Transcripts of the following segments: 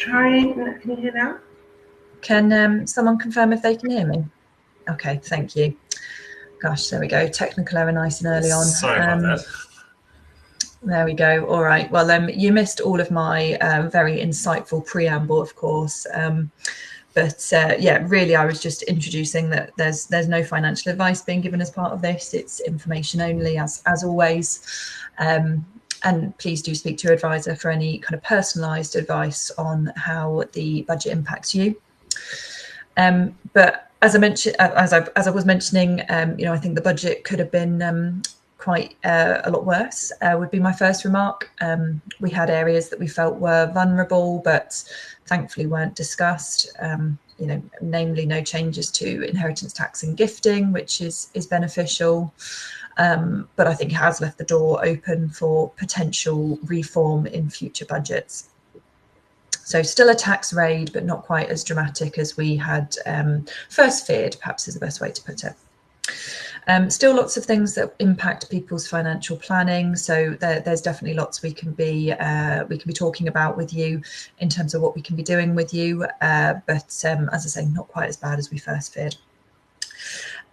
trying. Can you hear now? Can someone confirm if they can hear me? Okay, thank you. Gosh, there we go. Technical error nice and early on. Sorry about that. There we go. All right. Well, you missed all of my very insightful preamble, of course. Yeah, really, I was just introducing that there's no financial advice being given as part of this. It's information only, as always. And please do speak to your advisor for any kind of personalised advice on how the budget impacts you. But as I mentioned, as I was mentioning, I think the budget could have been quite a lot worse. Would be my first remark. We had areas that we felt were vulnerable, but thankfully weren't discussed. Namely, no changes to inheritance tax and gifting, which is beneficial. But I think it has left the door open for potential reform in future budgets. So still a tax raid, but not quite as dramatic as we had first feared, perhaps is the best way to put it. Still lots of things that impact people's financial planning. So there's definitely lots we can be talking about with you in terms of what we can be doing with you. But as I say, not quite as bad as we first feared.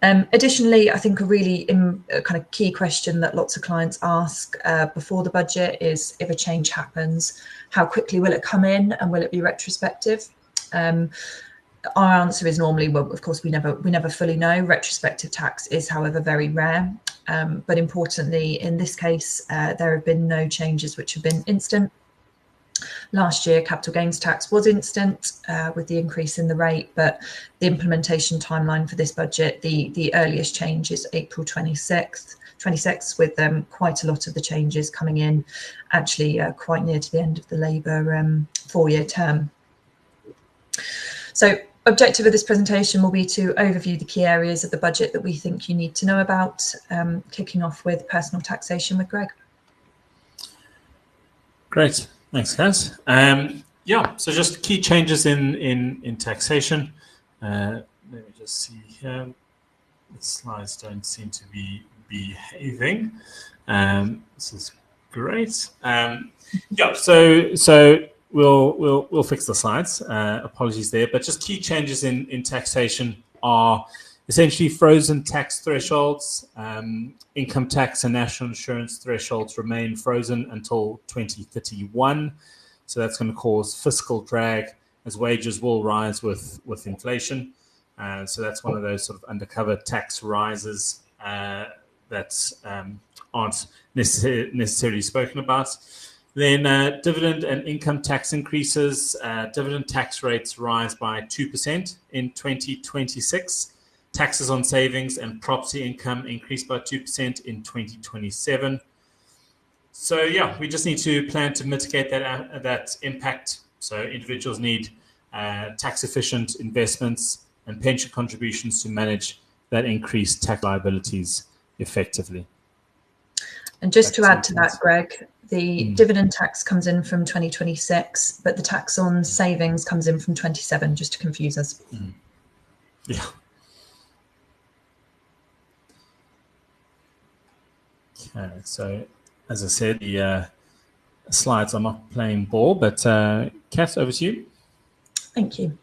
Additionally, I think a really kind of key question that lots of clients ask before the budget is, if a change happens, how quickly will it come in and will it be retrospective? Our answer is normally, well, of course, we never fully know. Retrospective tax is, however, very rare. But importantly, in this case, there have been no changes which have been instant. Last year, capital gains tax was instant with the increase in the rate, but the implementation timeline for this budget, the earliest change is April 26th, with quite a lot of the changes coming in actually quite near to the end of the Labour 4-year term. So objective of this presentation will be to overview the key areas of the budget that we think you need to know about, kicking off with personal taxation with Greg. Great. Thanks, guys. So just key changes in taxation. Let me just see here. The slides don't seem to be behaving. This is great. So we'll fix the slides. Apologies there, but just key changes in taxation are essentially frozen tax thresholds. Income tax and national insurance thresholds remain frozen until 2031. So that's going to cause fiscal drag as wages will rise with inflation. So that's one of those sort of undercover tax rises that aren't necessarily spoken about. Then dividend and income tax increases. Dividend tax rates rise by 2% in 2026. Taxes on savings and property income increased by 2% in 2027. So we just need to plan to mitigate that impact. So individuals need tax efficient investments and pension contributions to manage that increased tax liabilities effectively. And just to add to that, Greg, the dividend tax comes in from 2026, but the tax on savings comes in from 27, just to confuse us. Yeah. Okay, so as I said, the slides are not playing ball, but Kath, over to you. Thank you.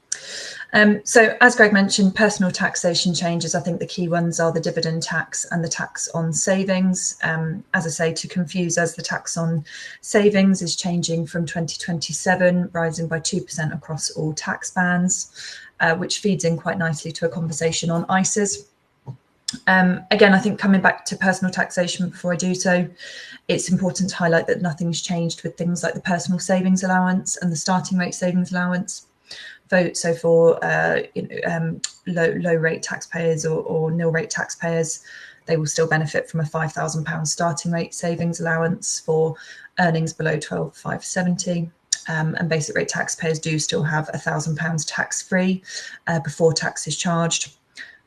So as Greg mentioned, personal taxation changes. I think the key ones are the dividend tax and the tax on savings. As I say, to confuse us, the tax on savings is changing from 2027, rising by 2% across all tax bands, which feeds in quite nicely to a conversation on ISAs. Again, I think coming back to personal taxation before I do so, it's important to highlight that nothing's changed with things like the personal savings allowance and the starting rate savings allowance. So for low rate taxpayers or nil rate taxpayers, they will still benefit from a £5,000 starting rate savings allowance for earnings below 12,570. And basic rate taxpayers do still have £1,000 tax free before tax is charged.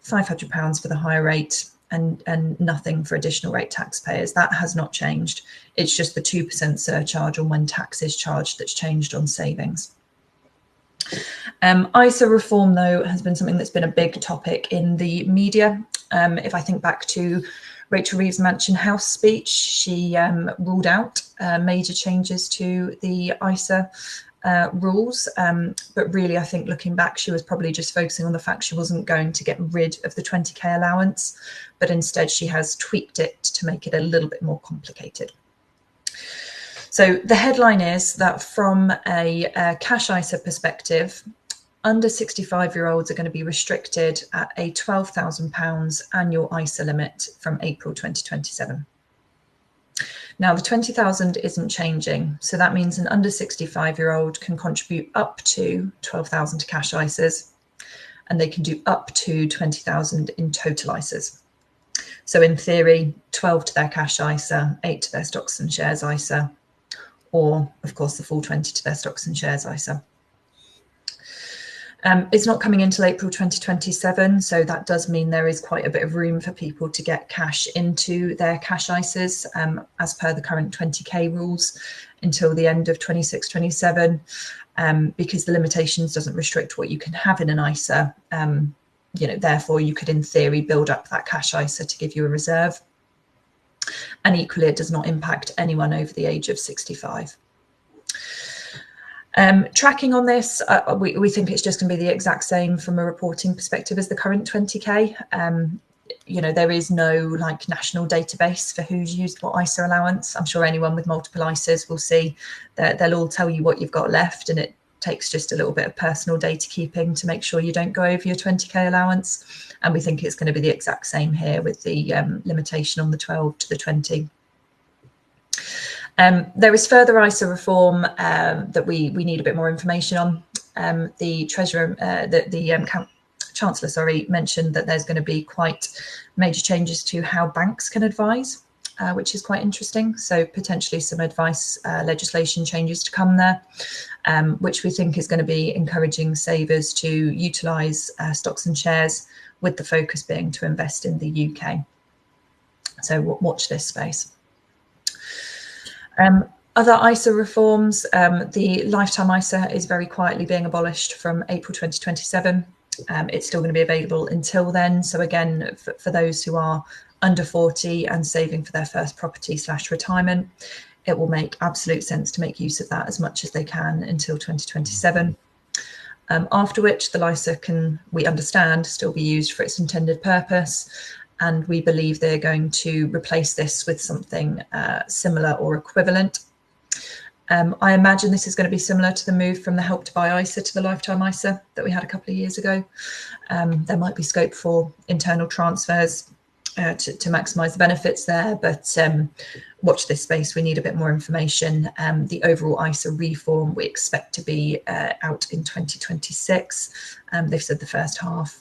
£500 for the higher rate and nothing for additional rate taxpayers. That has not changed. It's just the 2% surcharge on when tax is charged that's changed on savings. ISA reform, though, has been something that's been a big topic in the media. If I think back to Rachel Reeves' Mansion House speech, she ruled out major changes to the ISA rules. But really, I think looking back, she was probably just focusing on the fact she wasn't going to get rid of the 20k allowance, but instead she has tweaked it to make it a little bit more complicated. So the headline is that from a cash ISA perspective, under 65-year-olds are going to be restricted at a £12,000 annual ISA limit from April 2027. Now, the 20,000 isn't changing. So that means an under 65-year-old can contribute up to 12,000 to cash ISAs, and they can do up to 20,000 in total ISAs. So in theory, 12 to their cash ISA, 8 to their stocks and shares ISA, or of course the full 20 to their stocks and shares ISA. It's not coming until April 2027, so that does mean there is quite a bit of room for people to get cash into their cash ISAs as per the current 20k rules until the end of 26-27, because the limitations doesn't restrict what you can have in an ISA. Therefore you could in theory build up that cash ISA to give you a reserve. And equally, it does not impact anyone over the age of 65. Tracking on this, we think it's just going to be the exact same from a reporting perspective as the current 20k. There is no national database for who's used what ISA allowance. I'm sure anyone with multiple ISAs will see that they'll all tell you what you've got left, and it takes just a little bit of personal data keeping to make sure you don't go over your 20k allowance. And we think it's going to be the exact same here with the limitation on the 12 to the 20. There is further ISA reform that we need a bit more information on. The Treasurer, Chancellor, mentioned that there's going to be quite major changes to how banks can advise, which is quite interesting. So potentially some advice legislation changes to come there, which we think is going to be encouraging savers to utilise stocks and shares, with the focus being to invest in the UK. So watch this space. Other ISA reforms, the lifetime ISA is very quietly being abolished from April 2027. It's still going to be available until then. So again, for those who are under 40 and saving for their first property/retirement, it will make absolute sense to make use of that as much as they can until 2027. After which the ISA can, we understand, still be used for its intended purpose. And we believe they're going to replace this with something similar or equivalent. I imagine this is going to be similar to the move from the Help to Buy ISA to the Lifetime ISA that we had a couple of years ago. There might be scope for internal transfers to maximise the benefits there, but watch this space. We need a bit more information. The overall ISA reform we expect to be out in 2026. They've said the first half.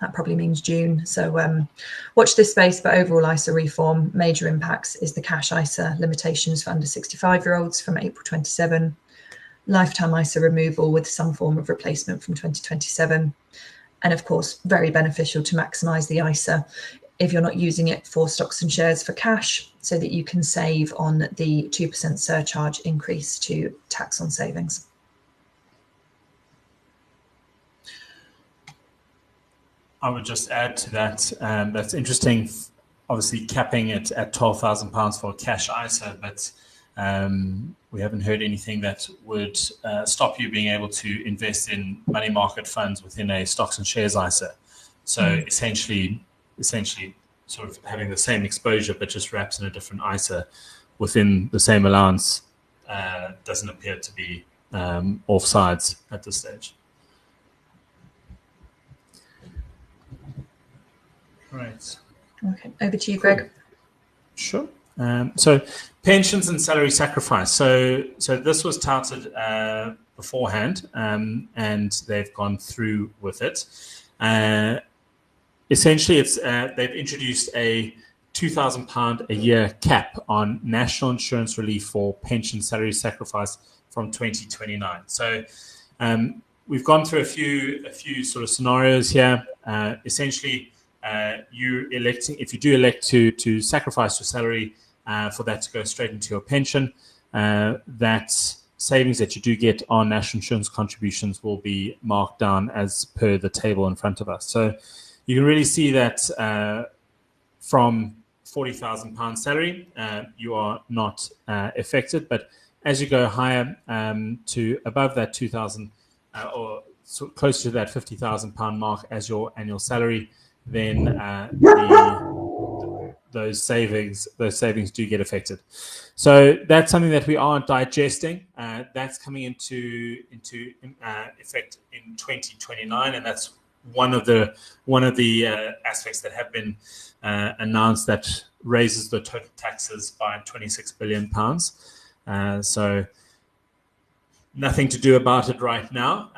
That probably means June. So watch this space, but overall ISA reform, major impacts is the cash ISA limitations for under 65-year-olds from April 27, lifetime ISA removal with some form of replacement from 2027. And of course, very beneficial to maximise the ISA if you're not using it for stocks and shares for cash, so that you can save on the 2% surcharge increase to tax on savings. I would just add to that, that's interesting, obviously capping it at £12,000 for a cash ISA, but we haven't heard anything that would stop you being able to invest in money market funds within a stocks and shares ISA. So essentially sort of having the same exposure, but just wrapped in a different ISA within the same allowance doesn't appear to be offsides at this stage. Right. Okay, over to you, Greg. Sure. So pensions and salary sacrifice. So this was touted beforehand, and they've gone through with it. Essentially, it's they've introduced a £2,000 a year cap on national insurance relief for pension salary sacrifice from 2029. So we've gone through a few sort of scenarios here. Essentially, if you do elect to sacrifice your salary for that to go straight into your pension, that savings that you do get on national insurance contributions will be marked down as per the table in front of us. So you can really see that from £40,000 salary, you are not affected, but as you go higher to above that 2,000 or close to that £50,000 mark as your annual salary, then those savings do get affected. So that's something that we are digesting. That's coming into effect in 2029, and that's one of the aspects that have been announced that raises the total taxes by £26 billion. So nothing to do about it right now.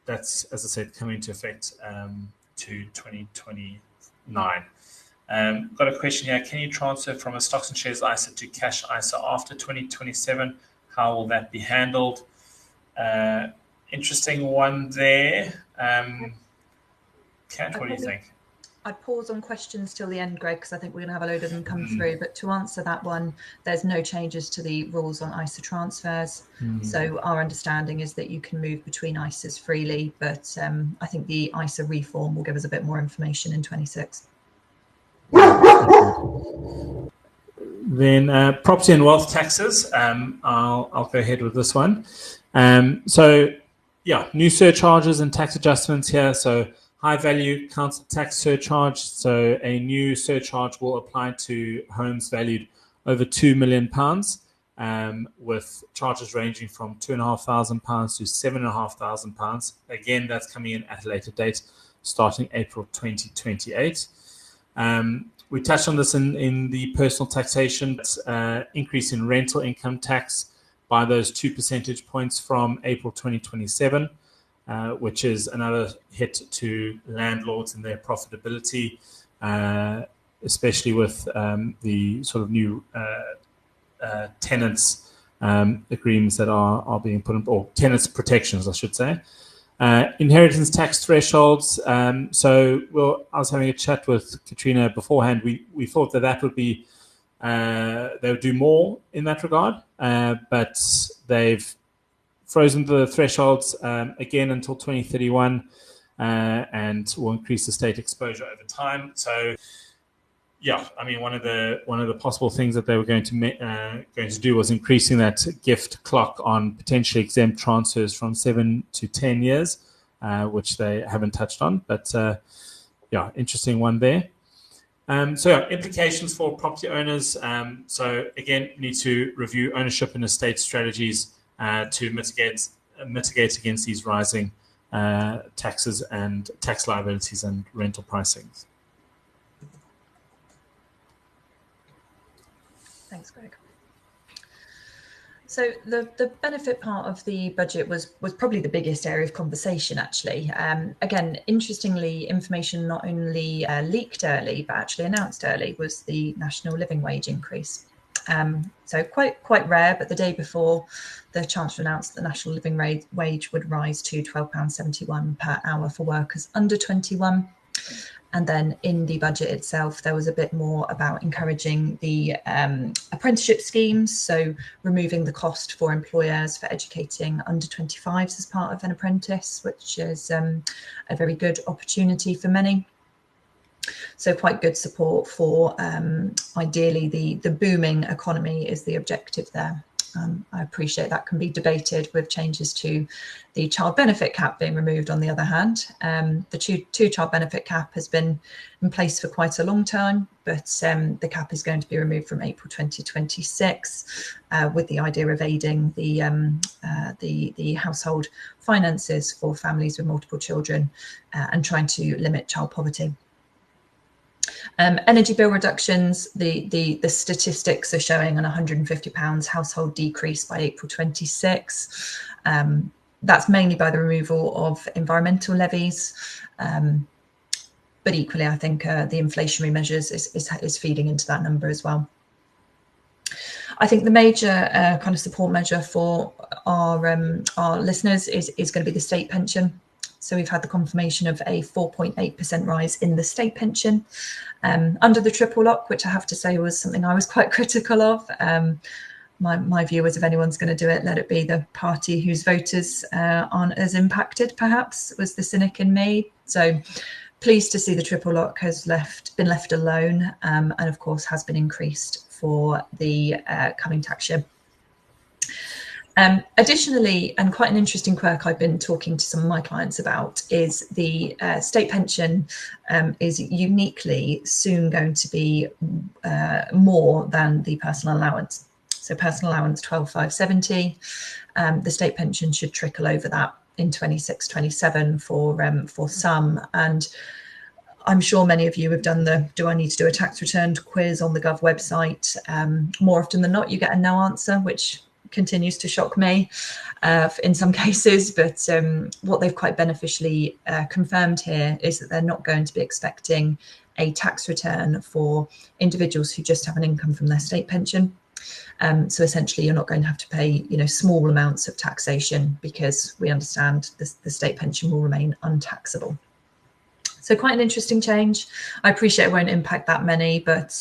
That's, as I said, coming into effect to 2029. Got a question here. Can you transfer from a stocks and shares ISA to cash ISA after 2027? How will that be handled? Interesting one there. Kat, what do you think? I'd pause on questions till the end, Greg, because I think we're going to have a load of them come through. But to answer that one, there's no changes to the rules on ISA transfers. So our understanding is that you can move between ISAs freely, but I think the ISA reform will give us a bit more information in 26. Then property and wealth taxes. I'll go ahead with this one. So yeah, new surcharges and tax adjustments here. So high value council tax surcharge. So a new surcharge will apply to homes valued over £2 million, with charges ranging from £2,500 to £7,500. Again, that's coming in at a later date, starting April 2028. We touched on this in the personal taxation, increase in rental income tax by those 2 percentage points from April 2027, which is another hit to landlords and their profitability, especially with the sort of new tenants agreements that are being put in, or tenants protections, I should say. Inheritance tax thresholds. So I was having a chat with Katrina beforehand. We thought that would be, they would do more in that regard, but they've frozen the thresholds again until 2031, and will increase the state exposure over time. So yeah, I mean, one of the possible things that they were going to do was increasing that gift clock on potentially exempt transfers from 7 to 10 years, which they haven't touched on. But yeah, interesting one there. So yeah, implications for property owners. So again, need to review ownership and estate strategies to mitigate against these rising taxes and tax liabilities and rental pricings. Thanks, Greg. So the benefit part of the budget was probably the biggest area of conversation, actually. Again, interestingly, information not only leaked early, but actually announced early, was the national living wage increase. So quite rare, but the day before, the Chancellor announced that the national living wage would rise to £12.71 per hour for workers under 21. And then in the budget itself, there was a bit more about encouraging the apprenticeship schemes, so removing the cost for employers for educating under 25s as part of an apprentice, which is a very good opportunity for many. So quite good support for ideally the booming economy is the objective there. I appreciate that can be debated with changes to the child benefit cap being removed on the other hand. The two child benefit cap has been in place for quite a long time, but the cap is going to be removed from April 2026 with the idea of aiding the household finances for families with multiple children and trying to limit child poverty. Energy bill reductions, the statistics are showing an £150 household decrease by April 26. That's mainly by the removal of environmental levies. But equally, I think the inflationary measures is feeding into that number as well. I think the major kind of support measure for our listeners is going to be the state pension. So we've had the confirmation of a 4.8% rise in the state pension under the triple lock, which I have to say was something I was quite critical of. My view was if anyone's going to do it, let it be the party whose voters aren't as impacted, perhaps, was the cynic in me. So pleased to see the triple lock has been left alone and of course has been increased for the coming tax year. Additionally, and quite an interesting quirk I've been talking to some of my clients about, is the state pension is uniquely soon going to be more than the personal allowance. So personal allowance 12,570, the state pension should trickle over that in 26, 27 for some. And I'm sure many of you have done the "do I need to do a tax return" quiz on the Gov website. More often than not, you get a no answer, which continues to shock me in some cases. But what they've quite beneficially confirmed here is that they're not going to be expecting a tax return for individuals who just have an income from their state pension. So essentially, you're not going to have to pay, small amounts of taxation, because we understand the state pension will remain untaxable. So quite an interesting change. I appreciate it won't impact that many, but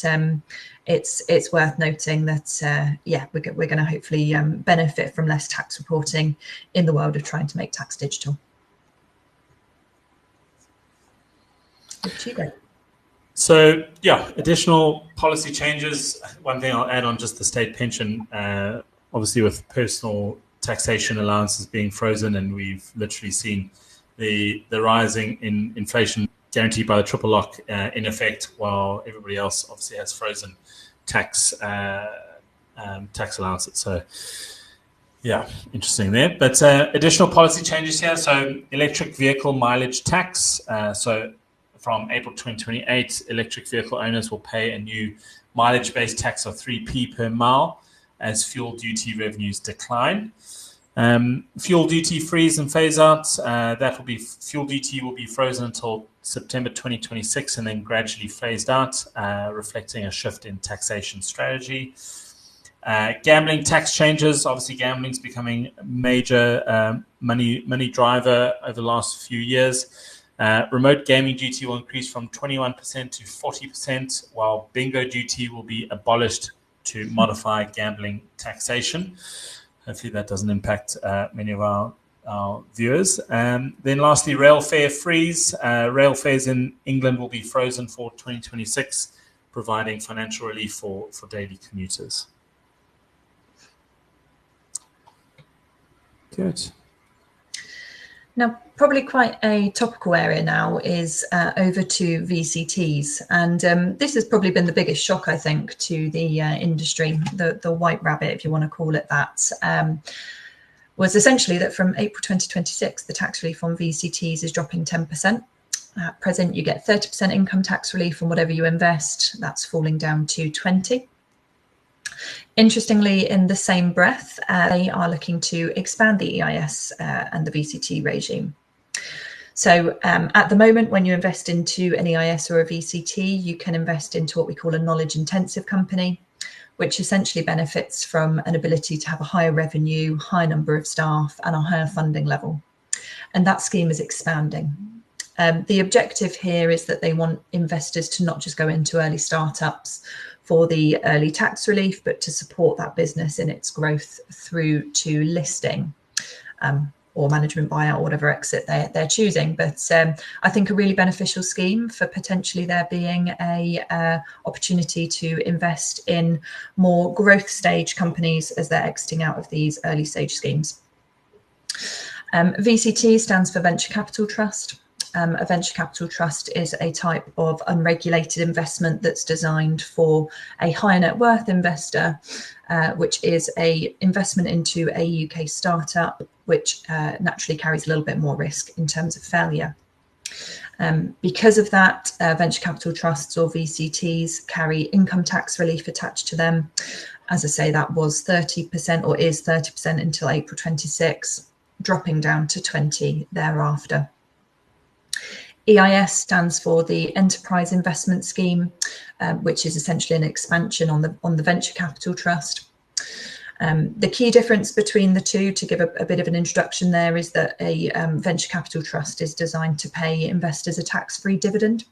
it's worth noting that, we're going to hopefully benefit from less tax reporting in the world of trying to make tax digital. So, additional policy changes. One thing I'll add on just the state pension, obviously with personal taxation allowances being frozen, and we've literally seen the rising in inflation guaranteed by the triple lock in effect, while everybody else obviously has frozen tax allowances. So interesting there. But additional policy changes here. So electric vehicle mileage tax. So from April 2028, electric vehicle owners will pay a new mileage-based tax of 3p per mile as fuel duty revenues decline. Fuel duty freeze and phase out. Fuel duty will be frozen until September 2026 and then gradually phased out, reflecting a shift in taxation strategy. Gambling tax changes. Obviously, gambling is becoming a major money driver over the last few years. Remote gaming duty will increase from 21% to 40%, while bingo duty will be abolished to modify gambling taxation. Hopefully that doesn't impact many of our viewers. Then lastly, rail fare freeze. Rail fares in England will be frozen for 2026, providing financial relief for daily commuters. Good. Now, probably quite a topical area now is over to VCTs. And this has probably been the biggest shock, I think, to the industry, the white rabbit, if you want to call it that, was essentially that from April 2026, the tax relief on VCTs is dropping 10%. At present, you get 30% income tax relief on whatever you invest. That's falling down to 20%. Interestingly, in the same breath, they are looking to expand the EIS and the VCT regime. So at the moment, when you invest into an EIS or a VCT, you can invest into what we call a knowledge intensive company, which essentially benefits from an ability to have a higher revenue, high number of staff, and a higher funding level. And that scheme is expanding. The objective here is that they want investors to not just go into early startups for the early tax relief, but to support that business in its growth through to listing or management buyout, or whatever exit they're choosing. But I think a really beneficial scheme for potentially there being a opportunity to invest in more growth stage companies as they're exiting out of these early stage schemes. VCT stands for Venture Capital Trust. A venture capital trust is a type of unregulated investment that's designed for a higher net worth investor, which is a investment into a UK startup, which naturally carries a little bit more risk in terms of failure. Because of that, venture capital trusts or VCTs carry income tax relief attached to them. As I say, that was 30% or is 30% until April 26, dropping down to 20% thereafter. EIS stands for the Enterprise Investment Scheme, which is essentially an expansion on the Venture Capital Trust. The key difference between the two, to give a bit of an introduction there, is that a Venture Capital Trust is designed to pay investors a tax-free dividend.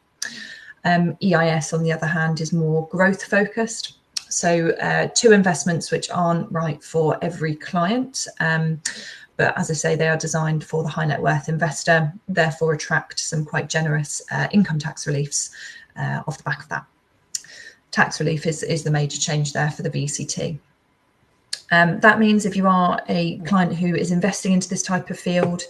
EIS, on the other hand, is more growth focused. So two investments which aren't right for every client. But as I say, they are designed for the high net worth investor, therefore attract some quite generous income tax reliefs off the back of that. Tax relief is the major change there for the VCT. That means if you are a client who is investing into this type of field,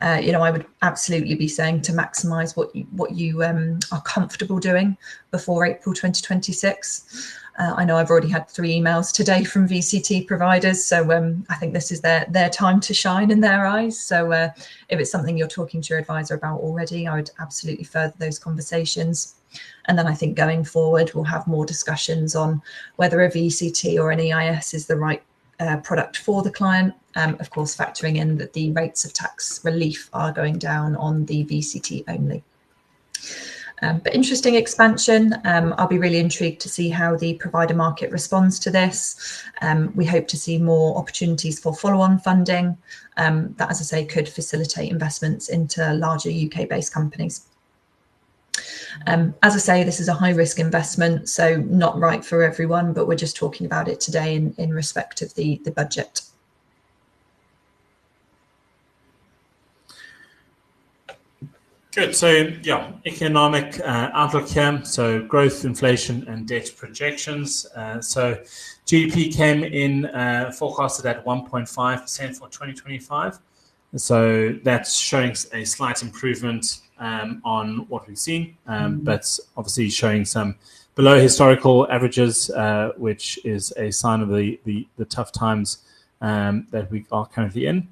I would absolutely be saying to maximise what you are comfortable doing before April 2026. I know I've already had 3 emails today from VCT providers, so I think this is their time to shine in their eyes. So if it's something you're talking to your advisor about already, I would absolutely further those conversations. And then I think going forward, we'll have more discussions on whether a VCT or an EIS is the right product for the client, of course factoring in that the rates of tax relief are going down on the VCT only. But interesting expansion. I'll be really intrigued to see how the provider market responds to this. We hope to see more opportunities for follow-on funding that, as I say, could facilitate investments into larger UK-based companies. As I say, this is a high-risk investment, so not right for everyone, but we're just talking about it today in respect of the budget. Good. So, yeah, economic outlook here. So, growth, inflation, and debt projections. So, GDP came in forecasted at 1.5% for 2025. So, that's showing a slight improvement on what we've seen, but obviously showing some below historical averages, which is a sign of the tough times that we are currently in.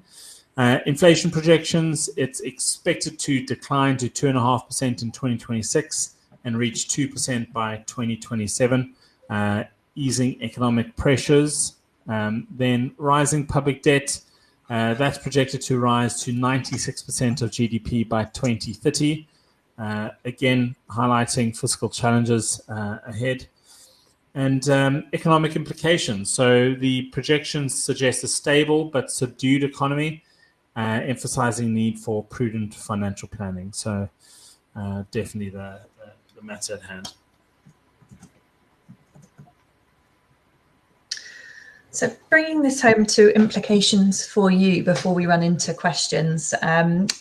Inflation projections, it's expected to decline to 2.5% in 2026 and reach 2% by 2027, easing economic pressures. Then rising public debt, that's projected to rise to 96% of GDP by 2030. Again, highlighting fiscal challenges ahead. And economic implications. So the projections suggest a stable but subdued economy, emphasizing need for prudent financial planning. So definitely the matter at hand. So bringing this home to implications for you before we run into questions, and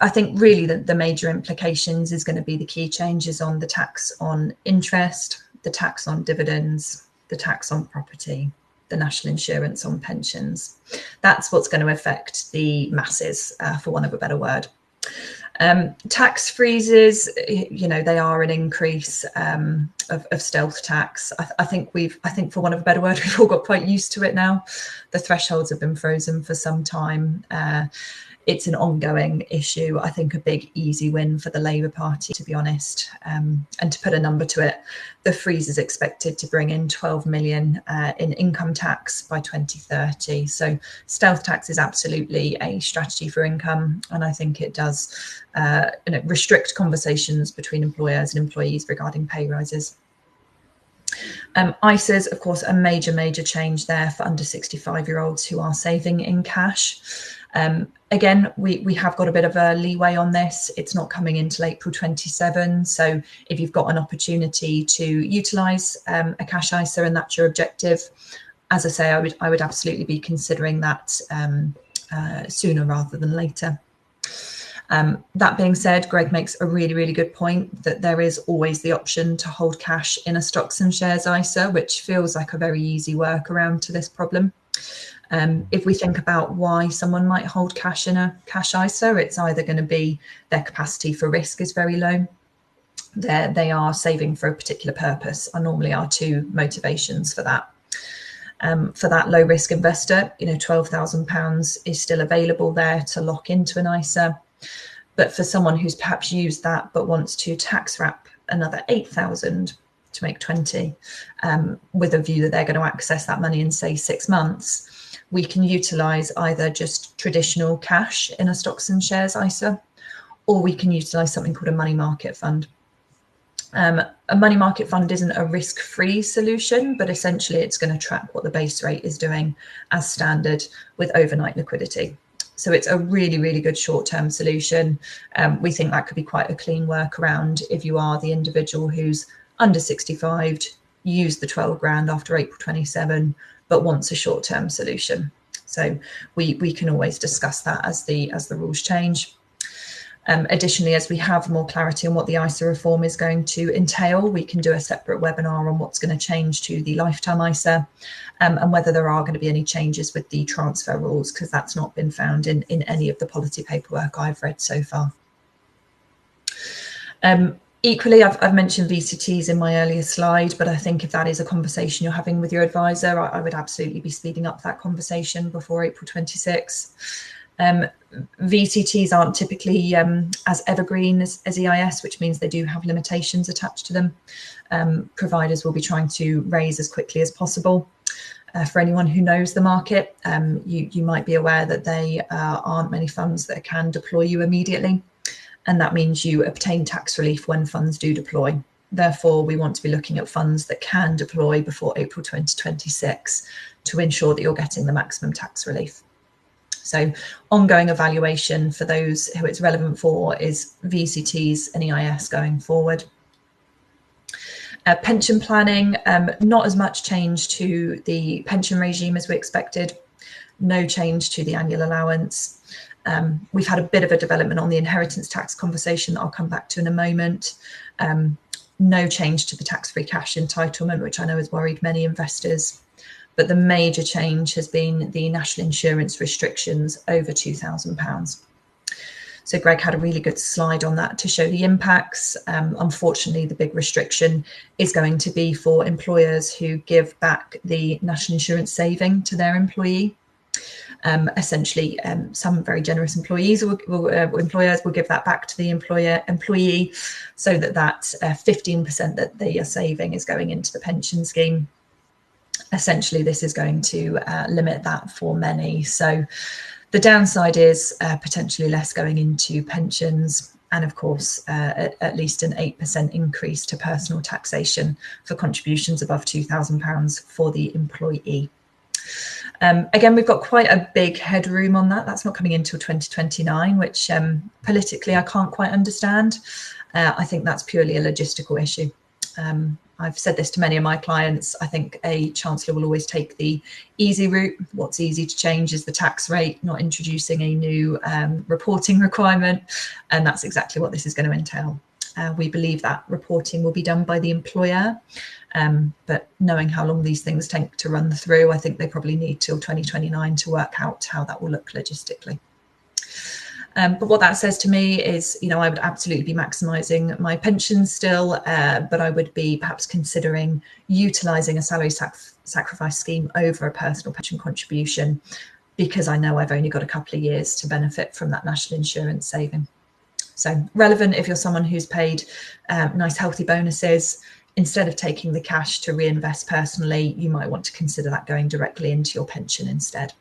I think really the major implications is going to be the key changes on the tax on interest, the tax on dividends, the tax on property, the national insurance on pensions. That's what's going to affect the masses, for want of a better word. Tax freezes, they are an increase of stealth tax. I think for want of a better word, we've all got quite used to it now. The thresholds have been frozen for some time. It's an ongoing issue. I think a big, easy win for the Labour Party, to be honest. And to put a number to it, the freeze is expected to bring in 12 million in income tax by 2030. So stealth tax is absolutely a strategy for income. And I think it does restrict conversations between employers and employees regarding pay rises. ISAs, of course, a major change there for under 65-year-olds who are saving in cash. Again, we have got a bit of a leeway on this. It's not coming until April 27. So if you've got an opportunity to utilise a cash ISA and that's your objective, as I say, I would absolutely be considering that sooner rather than later. That being said, Greg makes a really good point that there is always the option to hold cash in a stocks and shares ISA, which feels like a very easy workaround to this problem. If we think about why someone might hold cash in a cash ISA, it's either going to be their capacity for risk is very low. They are saving for a particular purpose, are normally our two motivations for that. For that low risk investor, £12,000 is still available there to lock into an ISA. But for someone who's perhaps used that but wants to tax wrap another 8,000 to make 20, with a view that they're going to access that money in, say, 6 months, we can utilise either just traditional cash in a stocks and shares ISA, or we can utilise something called a money market fund. A money market fund isn't a risk-free solution, but essentially it's going to track what the base rate is doing as standard with overnight liquidity. So it's a really good short-term solution. We think that could be quite a clean workaround if you are the individual who's under 65, used the 12 grand after April 27, but wants a short-term solution. So we can always discuss that as the rules change. Additionally, as we have more clarity on what the ISA reform is going to entail, we can do a separate webinar on what's going to change to the lifetime ISA, and whether there are going to be any changes with the transfer rules, because that's not been found in any of the policy paperwork I've read so far. Equally, I've mentioned VCTs in my earlier slide, but I think if that is a conversation you're having with your advisor, I would absolutely be speeding up that conversation before April 26. VCTs aren't typically as evergreen as EIS, which means they do have limitations attached to them. Providers will be trying to raise as quickly as possible. For anyone who knows the market, you might be aware that there aren't many funds that can deploy you immediately. And that means you obtain tax relief when funds do deploy. Therefore, we want to be looking at funds that can deploy before April 2026 to ensure that you're getting the maximum tax relief. So ongoing evaluation for those who it's relevant for is VCTs and EIS going forward. Pension planning, not as much change to the pension regime as we expected. No change to the annual allowance. We've had a bit of a development on the inheritance tax conversation that I'll come back to in a moment. No change to the tax-free cash entitlement, which I know has worried many investors. But the major change has been the national insurance restrictions over £2,000. So Greg had a really good slide on that to show the impacts. Unfortunately, the big restriction is going to be for employers who give back the national insurance saving to their employee. Essentially, some very generous employers will give that back to the employee, so that 15% that they are saving is going into the pension scheme. Essentially, this is going to limit that for many. So the downside is potentially less going into pensions, and of course, at least an 8% increase to personal taxation for contributions above £2,000 for the employee. Again, we've got quite a big headroom on that. That's not coming until 2029, which politically I can't quite understand. I think that's purely a logistical issue. I've said this to many of my clients. I think a chancellor will always take the easy route. What's easy to change is the tax rate, not introducing a new reporting requirement. And that's exactly what this is going to entail. We believe that reporting will be done by the employer. But knowing how long these things take to run through, I think they probably need till 2029 to work out how that will look logistically. But what that says to me is, I would absolutely be maximising my pension still, but I would be perhaps considering utilising a salary sacrifice scheme over a personal pension contribution, because I know I've only got a couple of years to benefit from that national insurance saving. So relevant if you're someone who's paid nice healthy bonuses. Instead of taking the cash to reinvest personally, you might want to consider that going directly into your pension instead.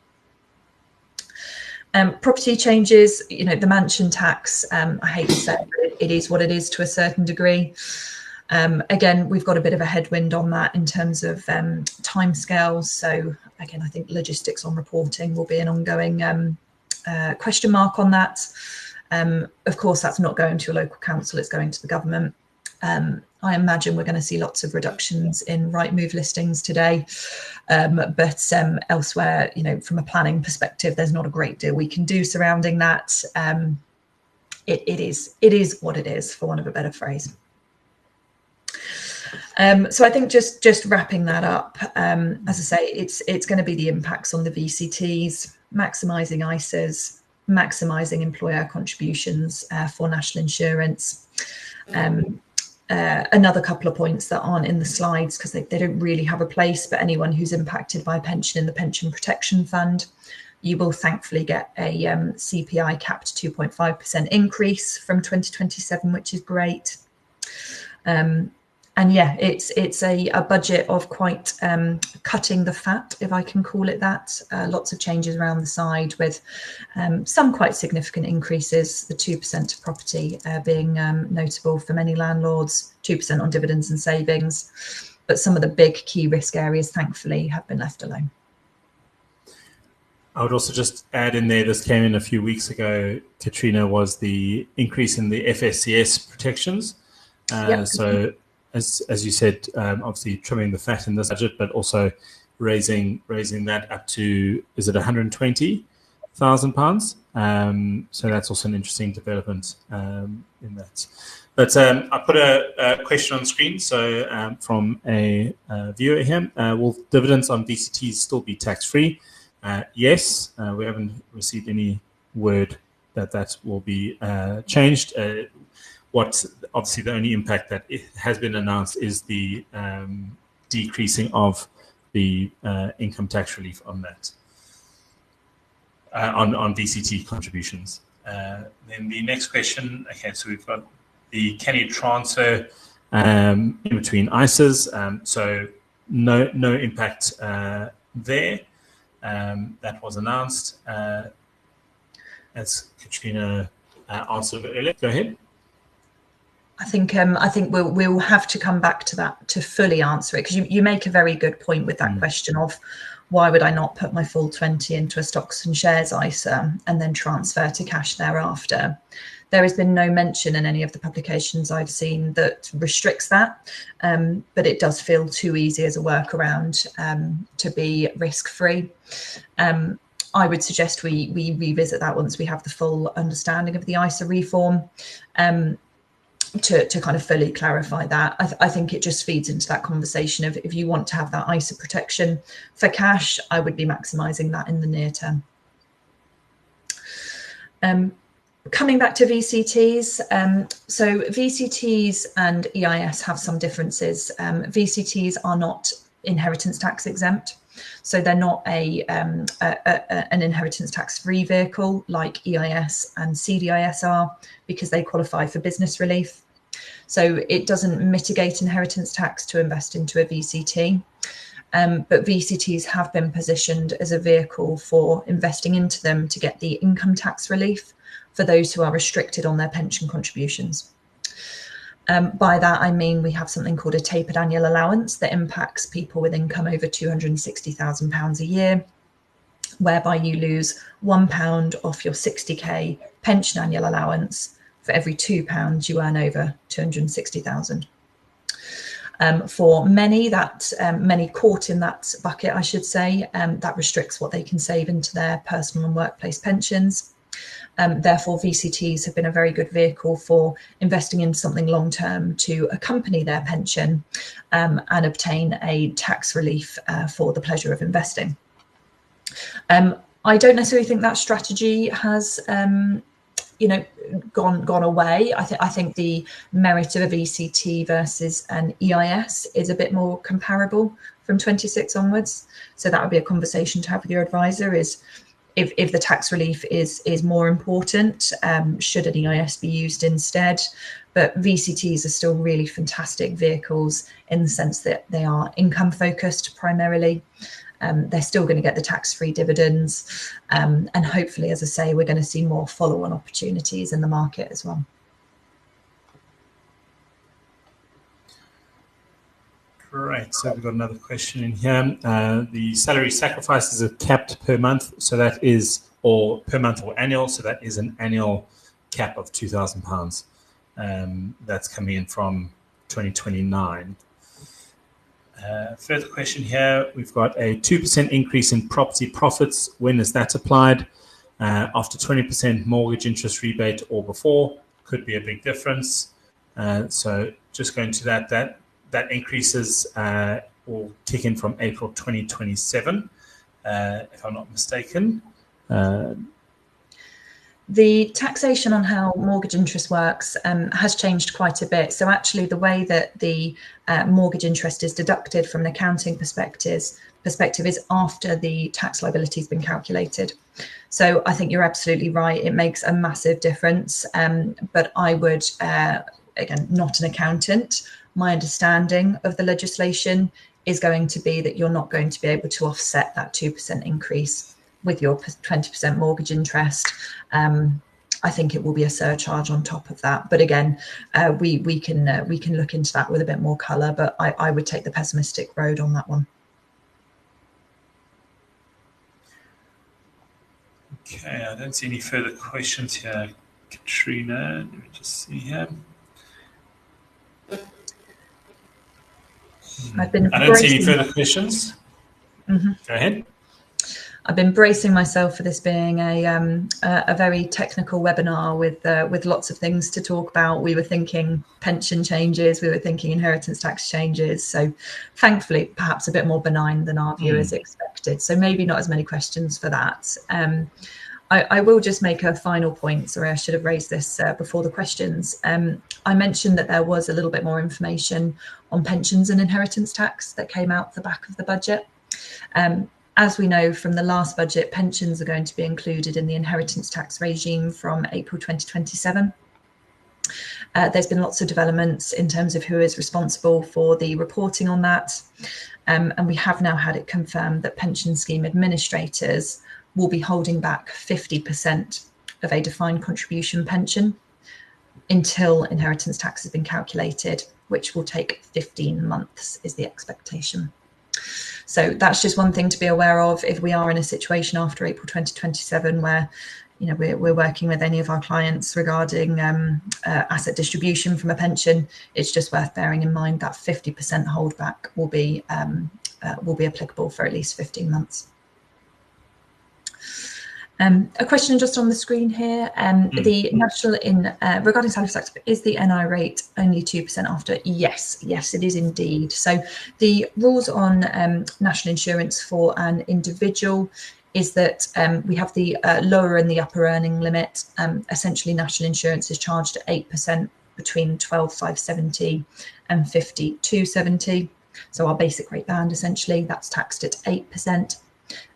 Property changes, the mansion tax, I hate to say it, but it is what it is to a certain degree. Again, we've got a bit of a headwind on that in terms of timescales. So again, I think logistics on reporting will be an ongoing question mark on that. Of course, that's not going to a local council, it's going to the government. I imagine we're going to see lots of reductions in Rightmove listings today, but elsewhere, from a planning perspective, there's not a great deal we can do surrounding that. It is what it is, for want of a better phrase. So I think just wrapping that up, as I say, it's going to be the impacts on the VCTs, maximising ISAs, maximising employer contributions for national insurance. Another couple of points that aren't in the slides because they don't really have a place, but anyone who's impacted by pension in the Pension Protection Fund, you will thankfully get a CPI capped 2.5% increase from 2027, which is great. And yeah, it's a budget of quite cutting the fat, if I can call it that. Lots of changes around the side with some quite significant increases, the 2% of property being notable for many landlords, 2% on dividends and savings. But some of the big key risk areas, thankfully, have been left alone. I would also just add in there, this came in a few weeks ago, Katrina, was the increase in the FSCS protections. Yep. So as you said, obviously trimming the fat in this budget, but also raising that up to, is it 120 £200,000. So that's also an interesting development in that. But I put a question on the screen. So from a viewer here, will dividends on VCTs still be tax-free? Yes, we haven't received any word that will be changed. What obviously the only impact that it has been announced is the decreasing of the income tax relief on that, on VCT contributions. Then the next question, okay, so we've got the can you transfer in between ISAs? So no impact there. That was announced. As Katrina answered earlier, go ahead. I think we'll have to come back to that to fully answer it, because you make a very good point with that question of why would I not put my full 20 into a stocks and shares ISA and then transfer to cash thereafter. There has been no mention in any of the publications I've seen that restricts that, but it does feel too easy as a workaround to be risk-free. I would suggest we revisit that once we have the full understanding of the ISA reform, to kind of fully clarify that. I think it just feeds into that conversation of, if you want to have that ISA protection for cash, I would be maximising that in the near term. Coming back to VCTs, so VCTs and EIS have some differences. VCTs are not inheritance tax exempt, so they're not an inheritance tax-free vehicle like EIS and CDIS are, because they qualify for business relief. So it doesn't mitigate inheritance tax to invest into a VCT. But VCTs have been positioned as a vehicle for investing into them to get the income tax relief for those who are restricted on their pension contributions. By that, I mean we have something called a tapered annual allowance that impacts people with income over £260,000 a year, whereby you lose £1 off your 60k pension annual allowance for every £2 you earn over 260,000. For many, many caught in that bucket, I should say, that restricts what they can save into their personal and workplace pensions. Therefore, VCTs have been a very good vehicle for investing in something long-term to accompany their pension and obtain a tax relief for the pleasure of investing. I don't necessarily think that strategy has gone away. I think the merit of a VCT versus an EIS is a bit more comparable from 26 onwards. So that would be a conversation to have with your advisor, is if the tax relief is more important, should an EIS be used instead? But VCTs are still really fantastic vehicles in the sense that they are income focused primarily. They're still going to get the tax-free dividends. And hopefully, as I say, we're going to see more follow-on opportunities in the market as well. Great. So we've got another question in here. The salary sacrifices are capped per month. So that is, or per month or annual. So that is an annual cap of £2,000. That's coming in from 2029. Further question here, we've got a 2% increase in property profits. When is that applied? After 20% mortgage interest rebate or before? Could be a big difference. So just going to that increases will kick in from April 2027, if I'm not mistaken. The taxation on how mortgage interest works has changed quite a bit. So actually the way that the mortgage interest is deducted from an accounting perspective is after the tax liability has been calculated. So I think you're absolutely right. It makes a massive difference. But I would, again, not an accountant, my understanding of the legislation is going to be that you're not going to be able to offset that 2% increase with your 20% mortgage interest. I think it will be a surcharge on top of that. But again, we can look into that with a bit more colour, but I would take the pessimistic road on that one. Okay, I don't see any further questions here, Katrina. Let me just see here. I don't see any further questions. Go ahead. I've been bracing myself for this being a very technical webinar with lots of things to talk about. We were thinking pension changes, we were thinking inheritance tax changes. So thankfully, perhaps a bit more benign than our viewers expected. So maybe not as many questions for that. I will just make a final point. Sorry, I should have raised this before the questions. I mentioned that there was a little bit more information on pensions and inheritance tax that came out the back of the budget. As we know from the last budget, pensions are going to be included in the inheritance tax regime from April 2027. There's been lots of developments in terms of who is responsible for the reporting on that. And we have now had it confirmed that pension scheme administrators will be holding back 50% of a defined contribution pension until inheritance tax has been calculated, which will take 15 months is the expectation. So that's just one thing to be aware of if we are in a situation after April 2027 where, you know, we're working with any of our clients regarding asset distribution from a pension. It's just worth bearing in mind that 50% holdback will be applicable for at least 15 months. A question just on the screen here. The national regarding salary tax, is the NI rate only 2% after? Yes, it is indeed. So the rules on national insurance for an individual is that we have the lower and the upper earning limit. Essentially, national insurance is charged at 8% between 12,570 and 5270. So our basic rate band, essentially, that's taxed at 8%.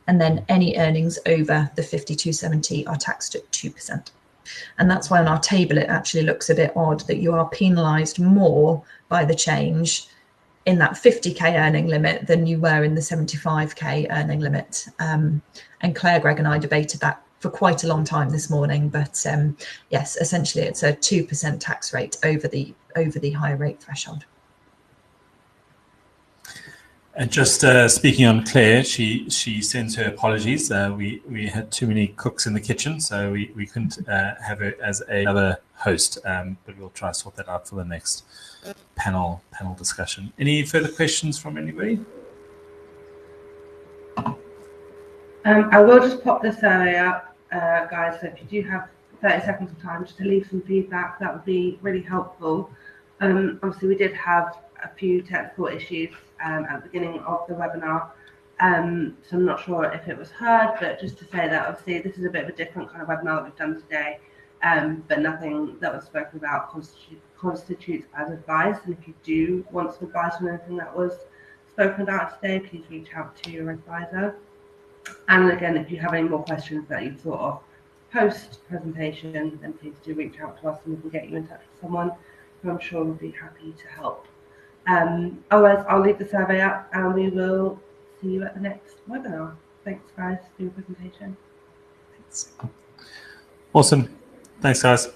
And then any earnings over the 5270 are taxed at 2%. And that's why on our table, it actually looks a bit odd that you are penalised more by the change in that 50k earning limit than you were in the 75k earning limit. And Claire, Greg and I debated that for quite a long time this morning. But yes, essentially it's a 2% tax rate over the higher rate threshold. And just speaking on Claire, she sends her apologies. We had too many cooks in the kitchen, so we couldn't have her as another host. But we'll try to sort that out for the next panel discussion. Any further questions from anybody? I will just pop the survey up, guys. So if you do have 30 seconds of time just to leave some feedback, that would be really helpful. Obviously, we did have a few technical issues at the beginning of the webinar, so I'm not sure if it was heard, but just to say that obviously this is a bit of a different kind of webinar that we've done today, but nothing that was spoken about constitutes as advice. And if you do want some advice on anything that was spoken about today, please reach out to your advisor. And again, if you have any more questions that you've thought of post presentation, then please do reach out to us and we can get you in touch with someone who I'm sure will be happy to help. Otherwise, I'll leave the survey up and we will see you at the next webinar. Thanks, guys, for your presentation. Awesome. Thanks, guys.